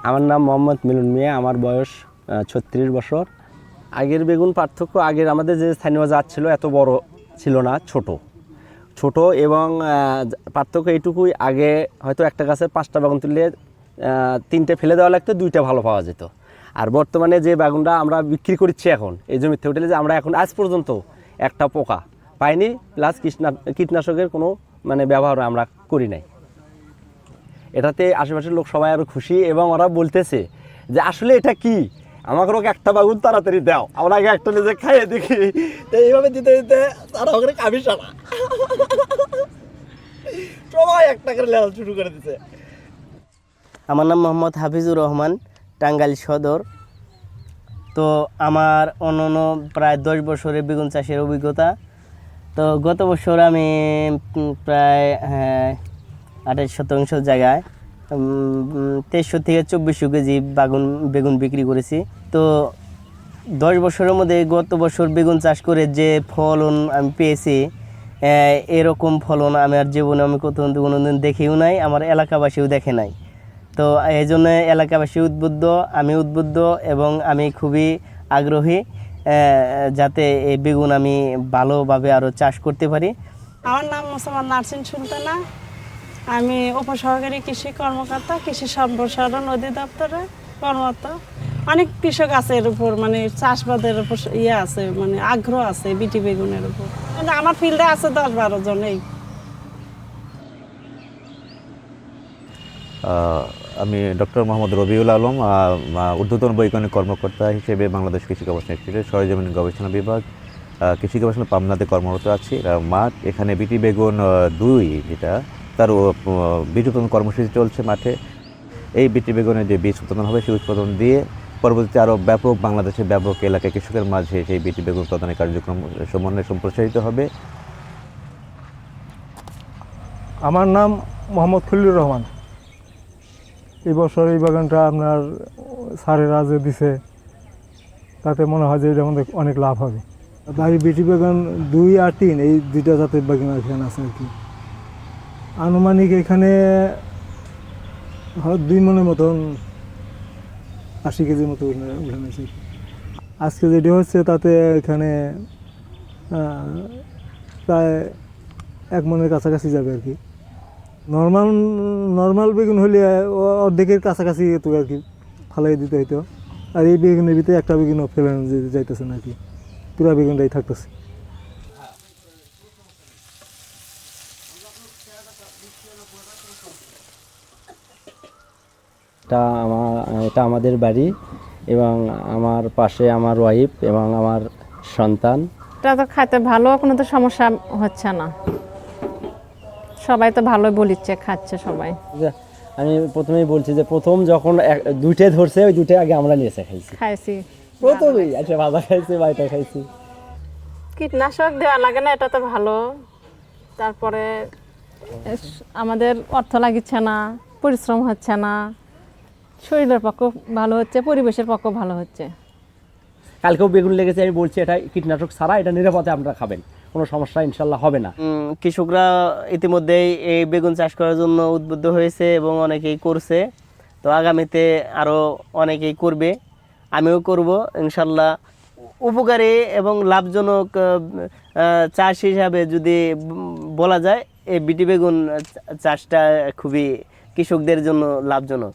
আমার নাম মোহাম্মদ মিলন মিয়া, আমার বয়স 36 বছর। আগের বেগুন পার্থক্য, আগের আমাদের যে স্থানীয় জাত ছিল এত বড় ছিল না, ছোট ছোট এবং পার্থক্য এইটুকুই, আগে হয়তো একটা গাছে 5টা বেগুন তুললে 3টে ফেলে দেওয়া লাগতো, 2টা ভালো পাওয়া যেত। আর বর্তমানে যে বেগুনটা আমরা বিক্রি করছি এখন এই জমিতে উঠলে, যে আমরা এখন আজ পর্যন্ত একটা পোকা পাইনি, প্লাস কীটনাশকের কোনো মানে ব্যবহার আমরা করি নাই। এটাতে আশেপাশের লোক সবাই আরও খুশি এবং ওরা বলতেছে যে আসলে এটা কি, আমাকে ওকে একটা বাগুন তাড়াতাড়ি দাও, আমরা আগে একটা নিজে খাইয়ে দেখি। তো এইভাবে দিতে দিতে তারা ওখানে কাবি সারা সবাই একটা করে লেওয়া শুরু করে দিচ্ছে। আমার নাম মোহাম্মদ হাফিজুর রহমান, টাঙ্গাইল সদর। তো আমার অন্যান্য প্রায় 10 বছরের বেগুন চাষের অভিজ্ঞতা। তো গত বছর আমি প্রায় 28 শতাংশ জায়গায় 2300 থেকে 2400 কেজি বেগুন বিক্রি করেছি। তো 10 বছরের মধ্যে গত বছর বেগুন চাষ করে যে ফলন আমি পেয়েছি, এরকম ফলন আমি আর জীবনে আমি কোনোদিন দেখেও নাই, আমার এলাকাবাসীও দেখে নাই। তো এই জন্য এলাকাবাসী উদ্বুদ্ধ, আমি উদ্বুদ্ধ এবং আমি খুবই আগ্রহী যাতে এই বেগুন আমি ভালোভাবে আরও চাষ করতে পারি। আমার নাম মোসাম্মদ নার্সিন সুলতানা, আমি উপসহকারী কৃষি কর্মকর্তা, কৃষি সম্প্রসারণ অধিদপ্তরে কর্মরত। অনেক কৃষক আছে এর উপর, মানে চাষবাদের উপর আছে, মানে আগ্রহ আছে বিটি বেগুনের উপর। কিন্তু আমার ফিল্ডে আছে 10-12 জনেই। আমি ডক্টর মোহাম্মদ রবিউল আলম, ঊর্ধ্বতন বৈজ্ঞানিক কর্মকর্তা হিসেবে বাংলাদেশ কৃষি গবেষণা ইনস্টিটিউটের সরেজমিন গবেষণা বিভাগ কৃষি গবেষণা পাবনাতে কর্মরত আছি। মাঠ এখানে বিটি বেগুন 2 যেটা, তার বীজ উৎপাদন কর্মসূচি চলছে মাঠে। এই বিটি বেগুনের যে বীজ উৎপাদন হবে, সেই উৎপাদন দিয়ে পরবর্তীতে আরও ব্যাপক বাংলাদেশের ব্যাপক এলাকায় কৃষকের মাঝে সেই বিটি বেগুন উৎপাদনের কার্যক্রম সমন্বয়ে সম্প্রসারিত হবে। আমার নাম মোহাম্মদ খলিলুর রহমান। এই বছর এই বাগানটা আপনার সারেরা যে দিছে, তাতে মনে হয় যে এটার মধ্যে অনেক লাভ হবে। বাড়ি বিটি বাগান 2 আর 3 এই 2টা জাতের বাগান এখানে আছে আর কি। আনুমানিক এখানে 2 মনের মতন 80 কেজির মতো উঠানো আছে। আজকে যেটি হচ্ছে তাতে এখানে প্রায় 1 মনের কাছাকাছি যাবে আর কি। নর্মাল বেগুন হলে অর্ধেকের কাছাকাছি তো আর কি ফালাই দিতে হইতো, আর এই বেগুনের ভিতরে একটা বেগুনও ফেলানো যাইতেছে না আর কি, পুরা বেগুনটাই থাকতেছে। এটা আমাদের বাড়ি এবং আমার পাশে আমার ওয়াইফ এবং আমার সন্তান। এটা তো খাইতে ভালো, কোনো তো সমস্যা হচ্ছে না, সবাই তো ভালোই বলিচ্ছে, খাচ্ছে সবাই। আমি প্রথমেই বলছি যে প্রথম যখন 2টে ধরছে, ওই 2টে আগে আমরা নিয়েছে খাইছি প্রথমেই, আচ্ছা ভাজা খাইছি, বাইটা খাইছি। কীটনাশক দেওয়া লাগে না, এটা তো ভালো। তারপরে আমাদের অর্থ লাগিচ্ছে না, পরিশ্রম হচ্ছে না, শরীরের পক্ষে ভালো হচ্ছে, পরিবেশের পক্ষে ভালো হচ্ছে। কালকেও বেগুন লেগেছে, আমি বলছি এটা কীটনাশক ছাড়া, এটা নিরাপদে আপনারা খাবেন, কোনো সমস্যা ইনশাল্লাহ হবে না। কৃষকরা ইতিমধ্যেই এই বেগুন চাষ করার জন্য উদ্বুদ্ধ হয়েছে এবং অনেকেই করছে। তো আগামীতে আরও অনেকেই করবে, আমিও করব ইনশাল্লাহ। উপকারী এবং লাভজনক চাষ হিসাবে যদি বলা যায়, এই বিটি বেগুন চাষটা খুবই কৃষকদের জন্য লাভজনক।